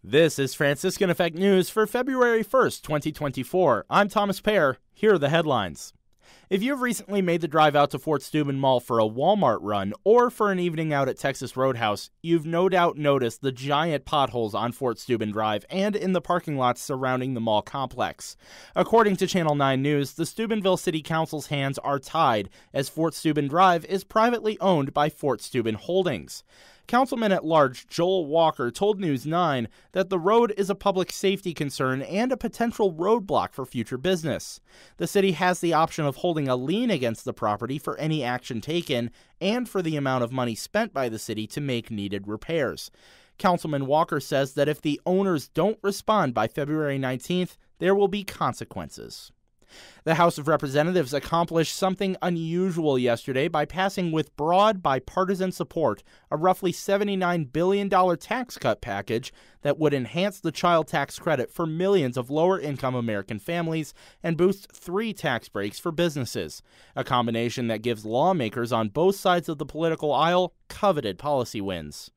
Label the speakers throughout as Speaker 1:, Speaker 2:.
Speaker 1: This is Franciscan Effect News for February 1st, 2024. I'm Thomas Payeur. Here are the headlines. If you've recently made the drive out to Fort Steuben Mall for a Walmart run or for an evening out at Texas Roadhouse, you've no doubt noticed the giant potholes on Fort Steuben Drive and in the parking lots surrounding the mall complex. According to Channel 9 News, the Steubenville City Council's hands are tied as Fort Steuben Drive is privately owned by Fort Steuben Holdings. Councilman-at-Large Joel Walker told News 9 that the road is a public safety concern and a potential roadblock for future business. The city has the option of holding a lien against the property for any action taken and for the amount of money spent by the city to make needed repairs. Councilman Walker says that if the owners don't respond by February 19th, there will be consequences. The House of Representatives accomplished something unusual yesterday by passing with broad bipartisan support a roughly $79 billion tax cut package that would enhance the child tax credit for millions of lower-income American families and boost 3 tax breaks for businesses, a combination that gives lawmakers on both sides of the political aisle coveted policy wins.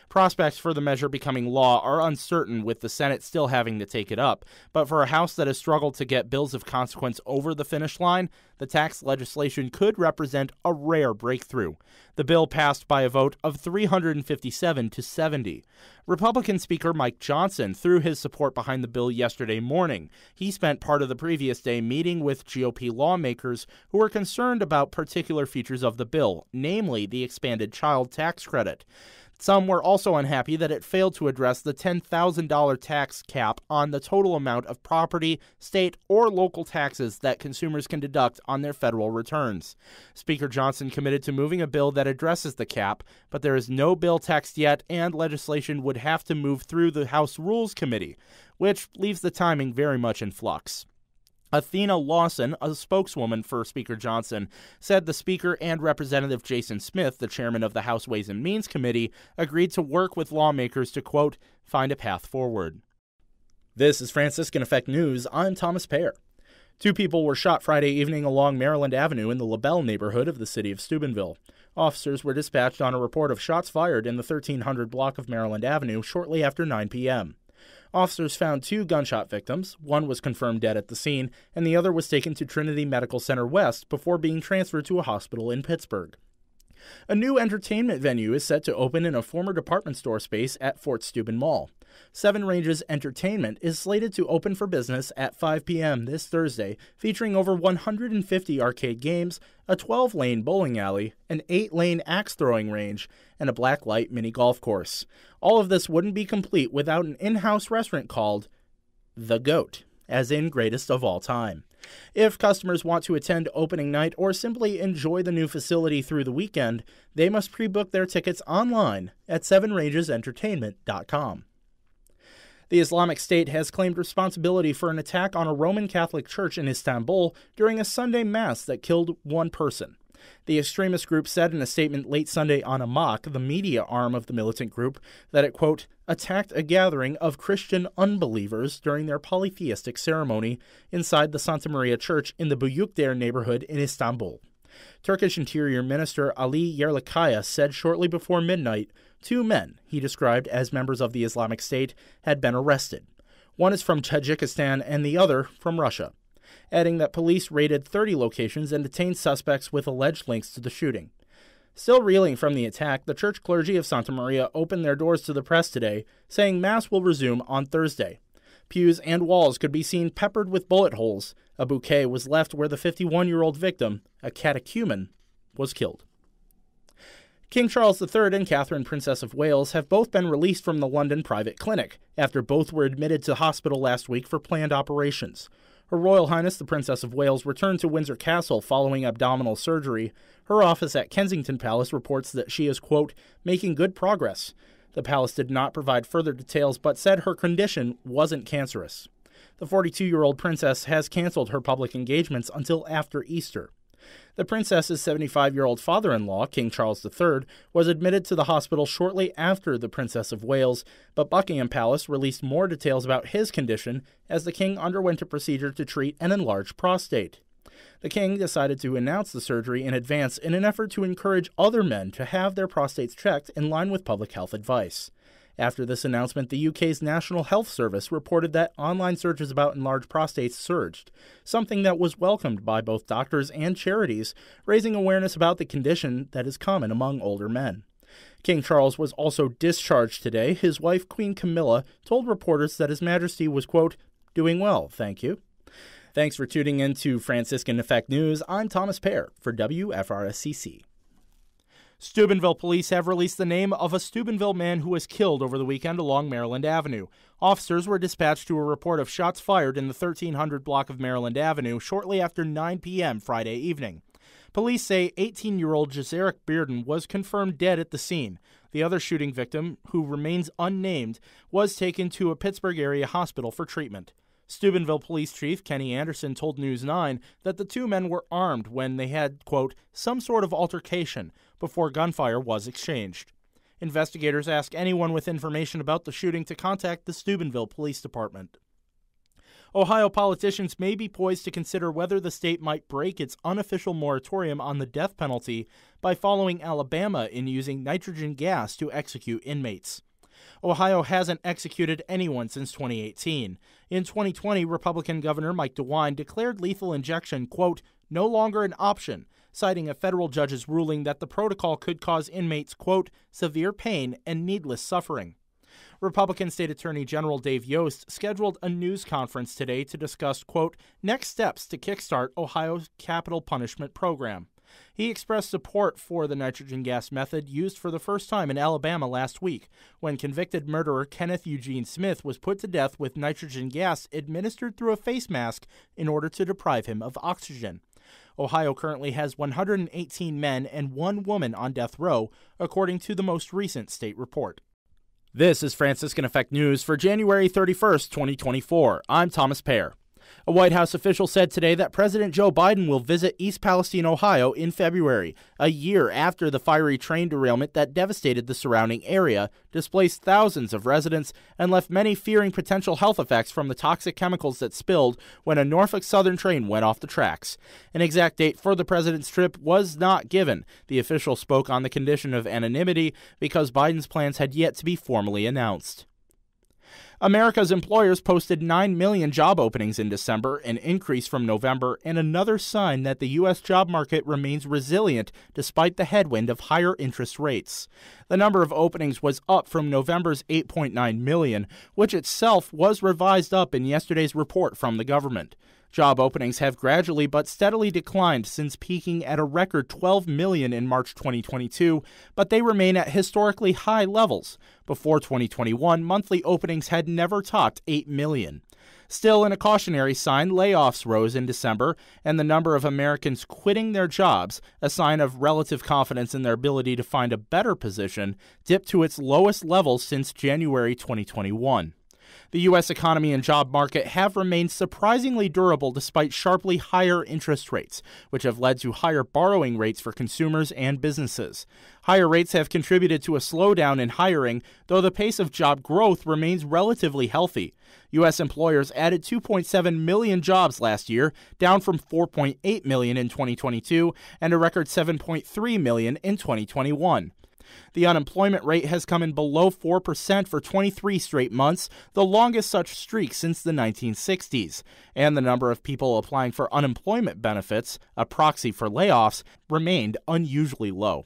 Speaker 1: Prospects for the measure becoming law are uncertain, with the Senate still having to take it up, but for a House that has struggled to get bills of consequence over the finish line, the tax legislation could represent a rare breakthrough. The bill passed by a vote of 357 to 70. Republican Speaker Mike Johnson threw his support behind the bill yesterday morning. He spent part of the previous day meeting with GOP lawmakers who were concerned about particular features of the bill, namely the expanded child tax credit. Some were also unhappy that it failed to address the $10,000 tax cap on the total amount of property, state, or local taxes that consumers can deduct on their federal returns. Speaker Johnson committed to moving a bill that addresses the cap, but there is no bill text yet, and legislation would have to move through the House Rules Committee, which leaves the timing very much in flux. Athena Lawson, a spokeswoman for Speaker Johnson, said the Speaker and Representative Jason Smith, the chairman of the House Ways and Means Committee, agreed to work with lawmakers to, quote, find a path forward. This is Franciscan Effect News. I'm Thomas Payeur. 2 people were shot Friday evening along Maryland Avenue in the LaBelle neighborhood of the city of Steubenville. Officers were dispatched on a report of shots fired in the 1300 block of Maryland Avenue shortly after 9 p.m. Officers found 2 gunshot victims. One was confirmed dead at the scene, and the other was taken to Trinity Medical Center West before being transferred to a hospital in Pittsburgh. A new entertainment venue is set to open in a former department store space at Fort Steuben Mall. Seven Ranges Entertainment is slated to open for business at 5 p.m. this Thursday, featuring over 150 arcade games, a 12-lane bowling alley, an 8-lane axe-throwing range, and a blacklight mini golf course. All of this wouldn't be complete without an in-house restaurant called The Goat, as in greatest of all time. If customers want to attend opening night or simply enjoy the new facility through the weekend, they must pre-book their tickets online at sevenrangesentertainment.com. The Islamic State has claimed responsibility for an attack on a Roman Catholic church in Istanbul during a Sunday Mass that killed 1 person. The extremist group said in a statement late Sunday on Amaq, the media arm of the militant group, that it, quote, attacked a gathering of Christian unbelievers during their polytheistic ceremony inside the Santa Maria Church in the Büyükdere neighborhood in Istanbul. Turkish Interior Minister Ali Yerlikaya said shortly before midnight 2 men, he described as members of the Islamic State, had been arrested. One is from Tajikistan and the other from Russia, adding that police raided 30 locations and detained suspects with alleged links to the shooting. Still reeling from the attack, the church clergy of Santa Maria opened their doors to the press today, saying Mass will resume on Thursday. Pews and walls could be seen peppered with bullet holes. A bouquet was left where the 51-year-old victim, a catechumen, was killed. King Charles III and Catherine, Princess of Wales, have both been released from the London private clinic after both were admitted to hospital last week for planned operations. Her Royal Highness the Princess of Wales returned to Windsor Castle following abdominal surgery. Her office at Kensington Palace reports that she is, quote, making good progress. The palace did not provide further details but said her condition wasn't cancerous. The 42-year-old princess has canceled her public engagements until after Easter. The princess's 75-year-old father-in-law, King Charles III, was admitted to the hospital shortly after the Princess of Wales, but Buckingham Palace released more details about his condition as the king underwent a procedure to treat an enlarged prostate. The king decided to announce the surgery in advance in an effort to encourage other men to have their prostates checked in line with public health advice. After this announcement, the UK's National Health Service reported that online searches about enlarged prostates surged, something that was welcomed by both doctors and charities, raising awareness about the condition that is common among older men. King Charles was also discharged today. His wife, Queen Camilla, told reporters that His Majesty was, quote, doing well, thank you. Thanks for tuning in to Franciscan Effect News. I'm Thomas Payeur for WFRSCC. Steubenville police have released the name of a Steubenville man who was killed over the weekend along Maryland Avenue. Officers were dispatched to a report of shots fired in the 1300 block of Maryland Avenue shortly after 9 p.m. Friday evening. Police say 18-year-old Jazarick Bearden was confirmed dead at the scene. The other shooting victim, who remains unnamed, was taken to a Pittsburgh area hospital for treatment. Steubenville Police Chief Kenny Anderson told News 9 that the two men were armed when they had, quote, some sort of altercation before gunfire was exchanged. Investigators ask anyone with information about the shooting to contact the Steubenville Police Department. Ohio politicians may be poised to consider whether the state might break its unofficial moratorium on the death penalty by following Alabama in using nitrogen gas to execute inmates. Ohio hasn't executed anyone since 2018. In 2020, Republican Governor Mike DeWine declared lethal injection, quote, no longer an option, citing a federal judge's ruling that the protocol could cause inmates, quote, severe pain and needless suffering. Republican State Attorney General Dave Yost scheduled a news conference today to discuss, quote, next steps to kickstart Ohio's capital punishment program. He expressed support for the nitrogen gas method used for the first time in Alabama last week, when convicted murderer Kenneth Eugene Smith was put to death with nitrogen gas administered through a face mask in order to deprive him of oxygen. Ohio currently has 118 men and 1 woman on death row, according to the most recent state report. This is Franciscan Effect News for January 31st, 2024. I'm Thomas Payeur. A White House official said today that President Joe Biden will visit East Palestine, Ohio in February, a year after the fiery train derailment that devastated the surrounding area, displaced thousands of residents, and left many fearing potential health effects from the toxic chemicals that spilled when a Norfolk Southern train went off the tracks. An exact date for the president's trip was not given. The official spoke on the condition of anonymity because Biden's plans had yet to be formally announced. America's employers posted 9 million job openings in December, an increase from November, and another sign that the U.S. job market remains resilient despite the headwind of higher interest rates. The number of openings was up from November's 8.9 million, which itself was revised up in yesterday's report from the government. Job openings have gradually but steadily declined since peaking at a record 12 million in March 2022, but they remain at historically high levels. Before 2021, monthly openings had never topped 8 million. Still, in a cautionary sign, layoffs rose in December, and the number of Americans quitting their jobs, a sign of relative confidence in their ability to find a better position, dipped to its lowest level since January 2021. The U.S. economy and job market have remained surprisingly durable despite sharply higher interest rates, which have led to higher borrowing rates for consumers and businesses. Higher rates have contributed to a slowdown in hiring, though the pace of job growth remains relatively healthy. U.S. employers added 2.7 million jobs last year, down from 4.8 million in 2022 and a record 7.3 million in 2021. The unemployment rate has come in below 4% for 23 straight months, the longest such streak since the 1960s. And the number of people applying for unemployment benefits, a proxy for layoffs, remained unusually low.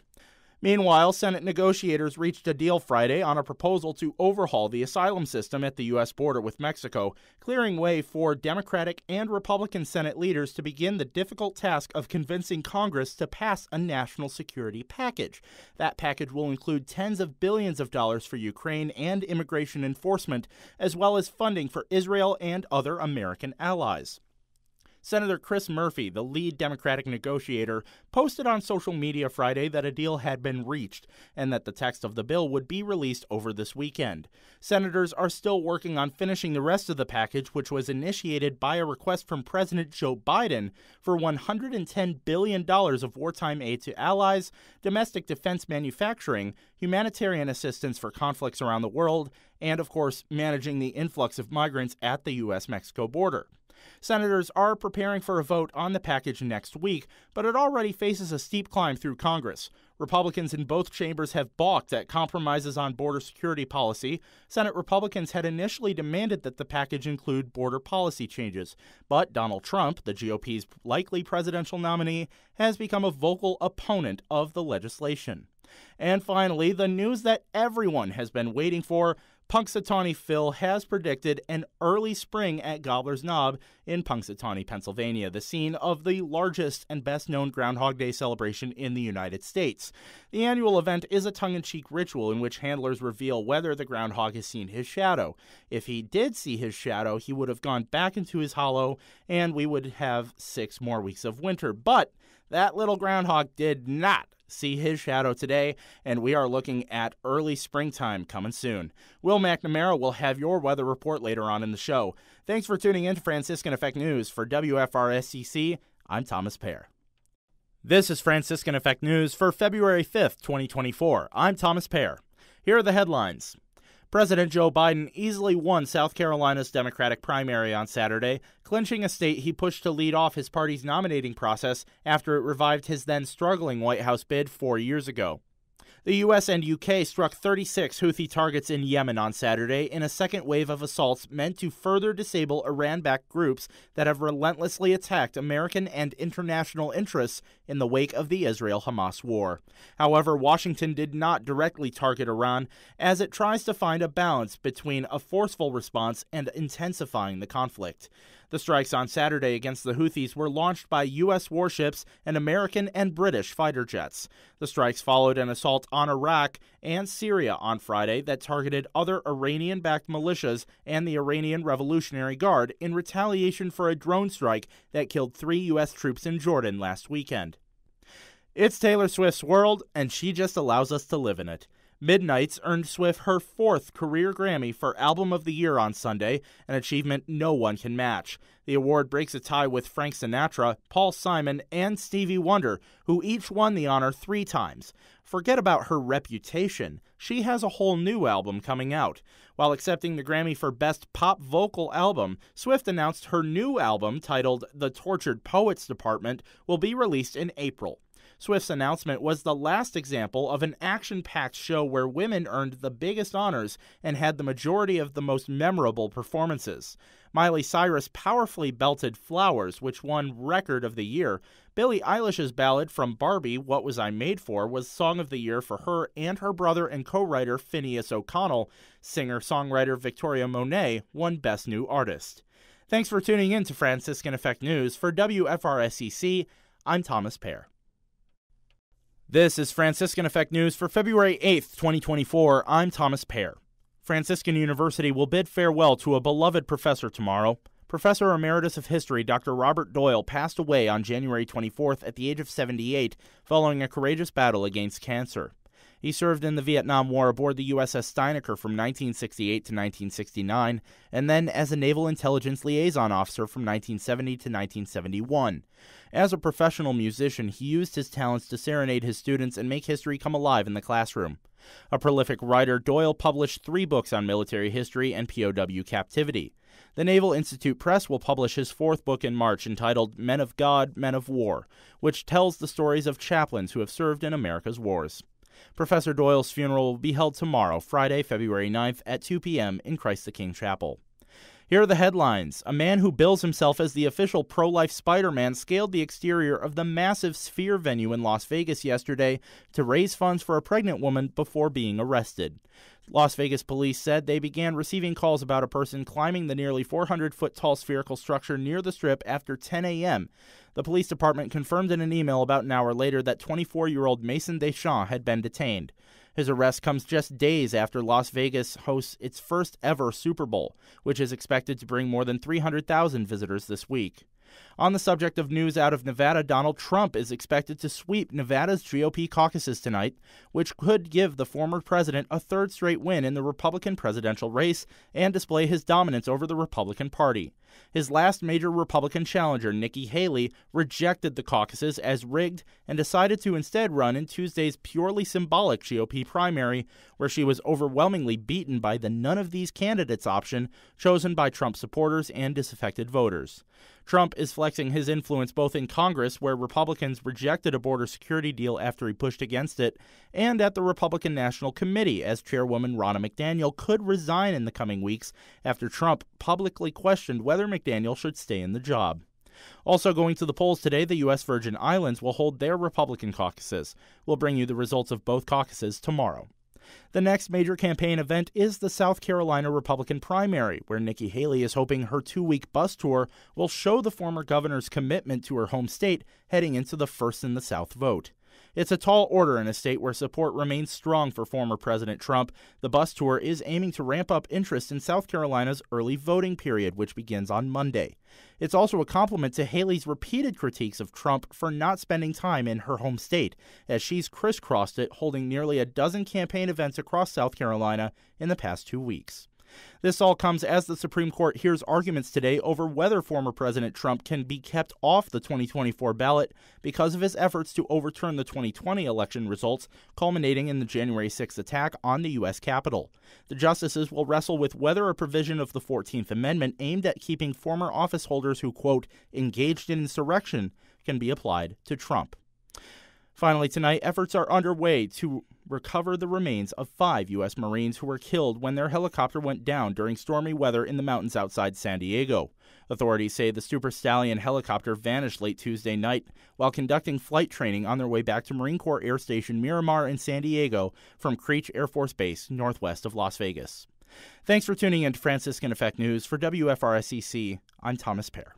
Speaker 1: Meanwhile, Senate negotiators reached a deal Friday on a proposal to overhaul the asylum system at the U.S. border with Mexico, clearing way for Democratic and Republican Senate leaders to begin the difficult task of convincing Congress to pass a national security package. That package will include tens of billions of dollars for Ukraine and immigration enforcement, as well as funding for Israel and other American allies. Senator Chris Murphy, the lead Democratic negotiator, posted on social media Friday that a deal had been reached and that the text of the bill would be released over this weekend. Senators are still working on finishing the rest of the package, which was initiated by a request from President Joe Biden for $110 billion of wartime aid to allies, domestic defense manufacturing, humanitarian assistance for conflicts around the world, and, of course, managing the influx of migrants at the U.S.-Mexico border. Senators are preparing for a vote on the package next week, but it already faces a steep climb through Congress. Republicans in both chambers have balked at compromises on border security policy. Senate Republicans had initially demanded that the package include border policy changes, but Donald Trump, the GOP's likely presidential nominee, has become a vocal opponent of the legislation. And finally, the news that everyone has been waiting for. Punxsutawney Phil has predicted an early spring at Gobbler's Knob in Punxsutawney, Pennsylvania, the scene of the largest and best-known Groundhog Day celebration in the United States. The annual event is a tongue-in-cheek ritual in which handlers reveal whether the groundhog has seen his shadow. If he did see his shadow, he would have gone back into his hollow, and we would have 6 more weeks of winter. But that little groundhog did not see his shadow today, and we are looking at early springtime coming soon. Will McNamara will have your weather report later on in the show. Thanks for tuning in to Franciscan Effect News. For WFRSCC, I'm Thomas Payeur. This is Franciscan Effect News for February 5th, 2024. I'm Thomas Payeur. Here are the headlines. President Joe Biden easily won South Carolina's Democratic primary on Saturday, clinching a state he pushed to lead off his party's nominating process after it revived his then-struggling White House bid 4 years ago. The U.S. and U.K. struck 36 Houthi targets in Yemen on Saturday in a second wave of assaults meant to further disable Iran-backed groups that have relentlessly attacked American and international interests in the wake of the Israel-Hamas war. However, Washington did not directly target Iran as it tries to find a balance between a forceful response and intensifying the conflict. The strikes on Saturday against the Houthis were launched by U.S. warships and American and British fighter jets. The strikes followed an assault on Iraq and Syria on Friday that targeted other Iranian-backed militias and the Iranian Revolutionary Guard in retaliation for a drone strike that killed 3 U.S. troops in Jordan last weekend. It's Taylor Swift's world, and she just allows us to live in it. Midnights earned Swift her 4th career Grammy for Album of the Year on Sunday, an achievement no one can match. The award breaks a tie with Frank Sinatra, Paul Simon, and Stevie Wonder, who each won the honor 3 times. Forget about her reputation. She has a whole new album coming out. While accepting the Grammy for Best Pop Vocal Album, Swift announced her new album, titled The Tortured Poets Department, will be released in April. Swift's announcement was the last example of an action-packed show where women earned the biggest honors and had the majority of the most memorable performances. Miley Cyrus powerfully belted Flowers, which won Record of the Year. Billie Eilish's ballad from Barbie, What Was I Made For, was Song of the Year for her and her brother and co-writer Phineas O'Connell. Singer-songwriter Victoria Monet won Best New Artist. Thanks for tuning in to Franciscan Effect News. For WFRSCC, I'm Thomas Payeur. This is Franciscan Effect News for February 8th, 2024. I'm Thomas Payeur. Franciscan University will bid farewell to a beloved professor tomorrow. Professor Emeritus of History Dr. Robert Doyle passed away on January 24th at the age of 78 following a courageous battle against cancer. He served in the Vietnam War aboard the USS Steinecker from 1968 to 1969, and then as a Naval Intelligence Liaison Officer from 1970 to 1971. As a professional musician, he used his talents to serenade his students and make history come alive in the classroom. A prolific writer, Doyle published 3 books on military history and POW captivity. The Naval Institute Press will publish his 4th book in March, entitled Men of God, Men of War, which tells the stories of chaplains who have served in America's wars. Professor Doyle's funeral will be held tomorrow, Friday, February 9th at 2 p.m. in Christ the King Chapel. Here are the headlines. A man who bills himself as the official pro-life Spider-Man scaled the exterior of the massive Sphere venue in Las Vegas yesterday to raise funds for a pregnant woman before being arrested. Las Vegas police said they began receiving calls about a person climbing the nearly 400-foot-tall spherical structure near the Strip after 10 a.m. The police department confirmed in an email about an hour later that 24-year-old Mason Deschamps had been detained. His arrest comes just days after Las Vegas hosts its first-ever Super Bowl, which is expected to bring more than 300,000 visitors this week. On the subject of news out of Nevada, Donald Trump is expected to sweep Nevada's GOP caucuses tonight, which could give the former president a 3rd straight win in the Republican presidential race and display his dominance over the Republican Party. His last major Republican challenger, Nikki Haley, rejected the caucuses as rigged and decided to instead run in Tuesday's purely symbolic GOP primary, where she was overwhelmingly beaten by the none of these candidates option chosen by Trump supporters and disaffected voters. Trump is flexing his influence both in Congress, where Republicans rejected a border security deal after he pushed against it, and at the Republican National Committee, as Chairwoman Ronna McDaniel could resign in the coming weeks after Trump publicly questioned whether McDaniel should stay in the job. Also going to the polls today, the U.S. Virgin Islands will hold their Republican caucuses. We'll bring you the results of both caucuses tomorrow. The next major campaign event is the South Carolina Republican primary, where Nikki Haley is hoping her 2-week bus tour will show the former governor's commitment to her home state heading into the First in the South vote. It's a tall order in a state where support remains strong for former President Trump. The bus tour is aiming to ramp up interest in South Carolina's early voting period, which begins on Monday. It's also a compliment to Haley's repeated critiques of Trump for not spending time in her home state, as she's crisscrossed it, holding nearly a dozen campaign events across South Carolina in the past 2 weeks. This all comes as the Supreme Court hears arguments today over whether former President Trump can be kept off the 2024 ballot because of his efforts to overturn the 2020 election results, culminating in the January 6th attack on the U.S. Capitol. The justices will wrestle with whether a provision of the 14th Amendment aimed at keeping former office holders who, quote, engaged in insurrection can be applied to Trump. Finally, tonight, efforts are underway to recover the remains of 5 U.S. Marines who were killed when their helicopter went down during stormy weather in the mountains outside San Diego. Authorities say the Super Stallion helicopter vanished late Tuesday night while conducting flight training on their way back to Marine Corps Air Station Miramar in San Diego from Creech Air Force Base, northwest of Las Vegas. Thanks for tuning in to Franciscan Effect News. For WFRSEC, I'm Thomas Payeur.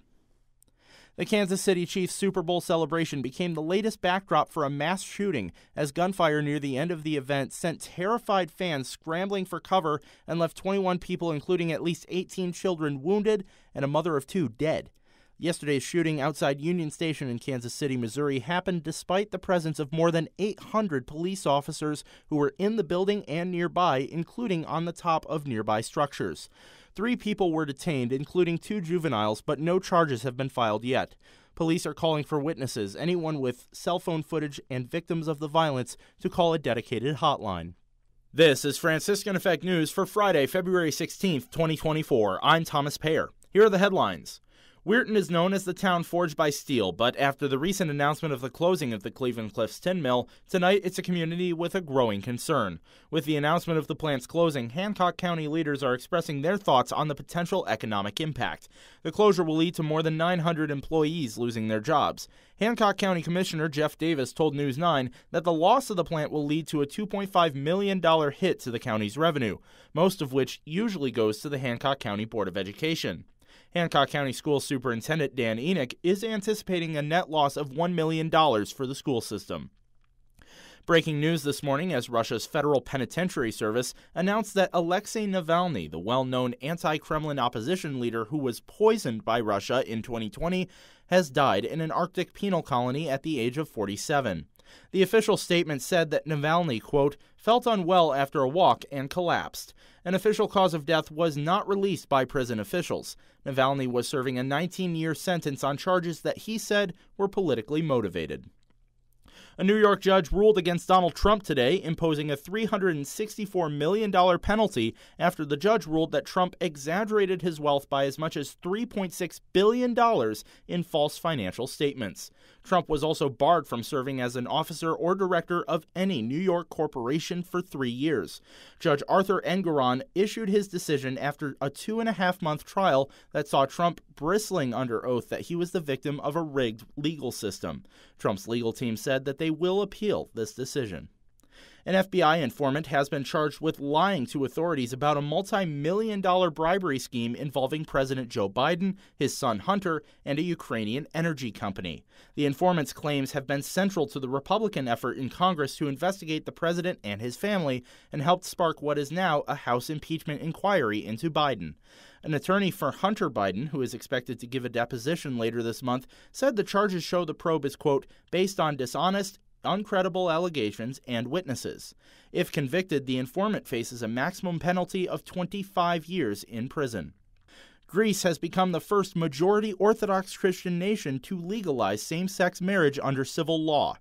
Speaker 1: The Kansas City Chiefs Super Bowl celebration became the latest backdrop for a mass shooting as gunfire near the end of the event sent terrified fans scrambling for cover and left 21 people, including at least 18 children, wounded and a mother of 2 dead. Yesterday's shooting outside Union Station in Kansas City, Missouri happened despite the presence of more than 800 police officers who were in the building and nearby, including on the top of nearby structures. 3 people were detained, including 2 juveniles, but no charges have been filed yet. Police are calling for witnesses, anyone with cell phone footage, and victims of the violence to call a dedicated hotline. This is Franciscan Effect News for Friday, February 16th, 2024. I'm Thomas Payeur. Here are the headlines. Weirton is known as the town forged by steel, but after the recent announcement of the closing of the Cleveland Cliffs tin mill, tonight it's a community with a growing concern. With the announcement of the plant's closing, Hancock County leaders are expressing their thoughts on the potential economic impact. The closure will lead to more than 900 employees losing their jobs. Hancock County Commissioner Jeff Davis told News 9 that the loss of the plant will lead to a $2.5 million hit to the county's revenue, most of which usually goes to the Hancock County Board of Education. Hancock County School Superintendent Dan Enoch is anticipating a net loss of $1 million for the school system. Breaking news this morning as Russia's Federal Penitentiary Service announced that Alexei Navalny, the well-known anti-Kremlin opposition leader who was poisoned by Russia in 2020, has died in an Arctic penal colony at the age of 47. The official statement said that Navalny, quote, felt unwell after a walk and collapsed. An official cause of death was not released by prison officials. Navalny was serving a 19-year sentence on charges that he said were politically motivated. A New York judge ruled against Donald Trump today, imposing a $364 million penalty after the judge ruled that Trump exaggerated his wealth by as much as $3.6 billion in false financial statements. Trump was also barred from serving as an officer or director of any New York corporation for 3 years. Judge Arthur Engoron issued his decision after a 2.5-month trial that saw Trump bristling under oath that he was the victim of a rigged legal system. Trump's legal team said that they will appeal this decision. An FBI informant has been charged with lying to authorities about a multi-million-dollar bribery scheme involving President Joe Biden, his son Hunter, and a Ukrainian energy company. The informant's claims have been central to the Republican effort in Congress to investigate the president and his family and helped spark what is now a House impeachment inquiry into Biden. An attorney for Hunter Biden, who is expected to give a deposition later this month, said the charges show the probe is, quote, based on dishonest, uncredible allegations and witnesses. If convicted, the informant faces a maximum penalty of 25 years in prison. Greece has become the first majority Orthodox Christian nation to legalize same-sex marriage under civil law.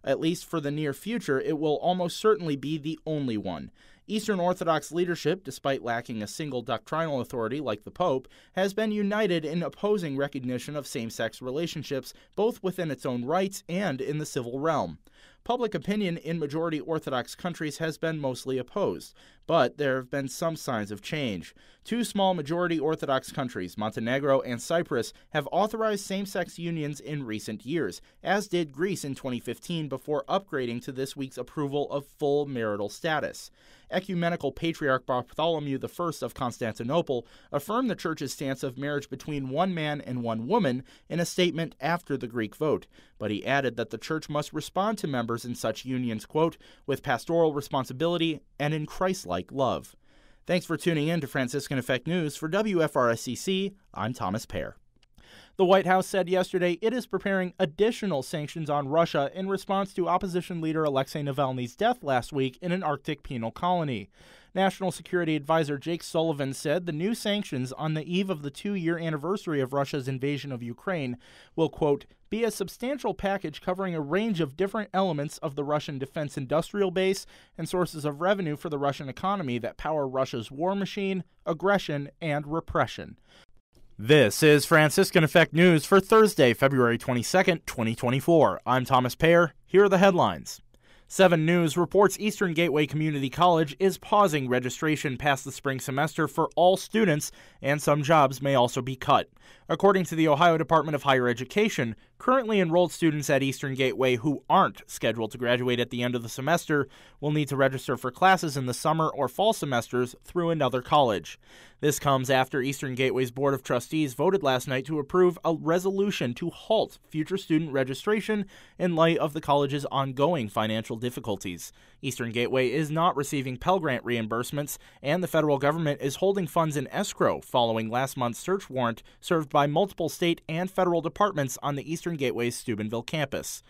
Speaker 1: At least for the near future, it will almost certainly be the only one. Eastern Orthodox leadership, despite lacking a single doctrinal authority like the Pope, has been united in opposing recognition of same-sex relationships, both within its own rights and in the civil realm. Public opinion in majority Orthodox countries has been mostly opposed, but there have been some signs of change. Two small majority Orthodox countries, Montenegro and Cyprus, have authorized same-sex unions in recent years, as did Greece in 2015 before upgrading to this week's approval of full marital status. Ecumenical Patriarch Bartholomew I of Constantinople affirmed the Church's stance of marriage between one man and one woman in a statement after the Greek vote, but he added that the Church must respond to members in such unions, quote, with pastoral responsibility and in Christ-like love. Thanks for tuning in to Franciscan Effect News. For WFRSCC, I'm Thomas Payeur. The White House said yesterday it is preparing additional sanctions on Russia in response to opposition leader Alexei Navalny's death last week in an Arctic penal colony. National Security Advisor Jake Sullivan said the new sanctions on the eve of the 2-year anniversary of Russia's invasion of Ukraine will, quote, be a substantial package covering a range of different elements of the Russian defense industrial base and sources of revenue for the Russian economy that power Russia's war machine, aggression, and repression. This is Franciscan Effect News for Thursday, February 22nd, 2024. I'm Thomas Payeur. Here are the headlines. 7 News reports Eastern Gateway Community College is pausing registration past the spring semester for all students, and some jobs may also be cut. According to the Ohio Department of Higher Education, currently enrolled students at Eastern Gateway who aren't scheduled to graduate at the end of the semester will need to register for classes in the summer or fall semesters through another college. This comes after Eastern Gateway's Board of Trustees voted last night to approve a resolution to halt future student registration in light of the college's ongoing financial difficulties. Eastern Gateway is not receiving Pell Grant reimbursements, and the federal government is holding funds in escrow following last month's search warrant served by multiple state and federal departments on the Eastern Gateway's Steubenville campus.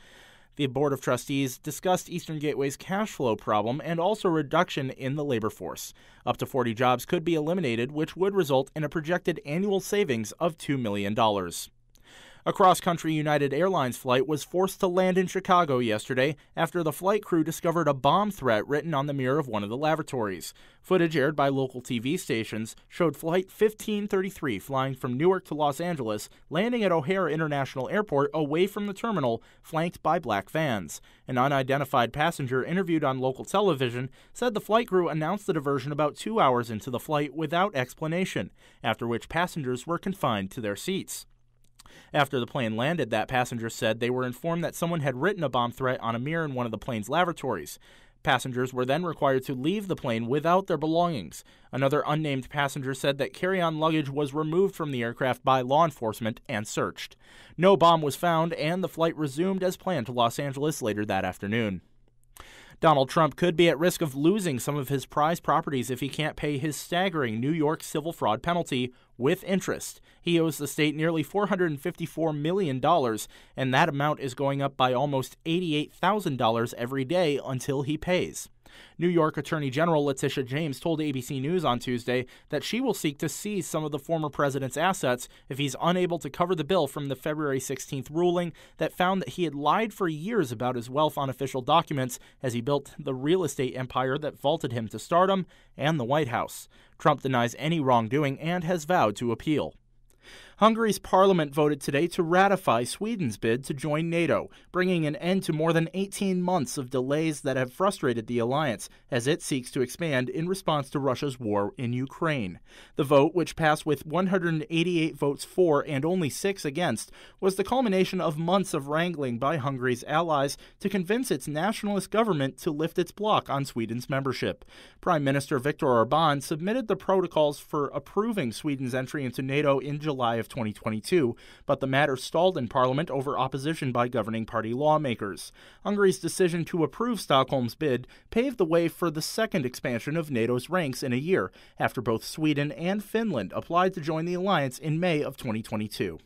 Speaker 1: The Board of Trustees discussed Eastern Gateway's cash flow problem and also a reduction in the labor force. Up to 40 jobs could be eliminated, which would result in a projected annual savings of $2 million. A cross-country United Airlines flight was forced to land in Chicago yesterday after the flight crew discovered a bomb threat written on the mirror of one of the lavatories. Footage aired by local TV stations showed Flight 1533 flying from Newark to Los Angeles, landing at O'Hare International Airport away from the terminal, flanked by black vans. An unidentified passenger interviewed on local television said the flight crew announced the diversion about 2 hours into the flight without explanation, after which passengers were confined to their seats. After the plane landed, that passenger said they were informed that someone had written a bomb threat on a mirror in one of the plane's lavatories. Passengers were then required to leave the plane without their belongings. Another unnamed passenger said that carry-on luggage was removed from the aircraft by law enforcement and searched. No bomb was found, and the flight resumed as planned to Los Angeles later that afternoon. Donald Trump could be at risk of losing some of his prized properties if he can't pay his staggering New York civil fraud penalty with interest. He owes the state nearly $454 million, and that amount is going up by almost $88,000 every day until he pays. New York Attorney General Letitia James told ABC News on Tuesday that she will seek to seize some of the former president's assets if he's unable to cover the bill from the February 16th ruling that found that he had lied for years about his wealth on official documents as he built the real estate empire that vaulted him to stardom and the White House. Trump denies any wrongdoing and has vowed to appeal. Hungary's parliament voted today to ratify Sweden's bid to join NATO, bringing an end to more than 18 months of delays that have frustrated the alliance as it seeks to expand in response to Russia's war in Ukraine. The vote, which passed with 188 votes for and only 6 against, was the culmination of months of wrangling by Hungary's allies to convince its nationalist government to lift its block on Sweden's membership. Prime Minister Viktor Orbán submitted the protocols for approving Sweden's entry into NATO in July of 2022, but the matter stalled in Parliament over opposition by governing party lawmakers. Hungary's decision to approve Stockholm's bid paved the way for the second expansion of NATO's ranks in a year, after both Sweden and Finland applied to join the alliance in May of 2022.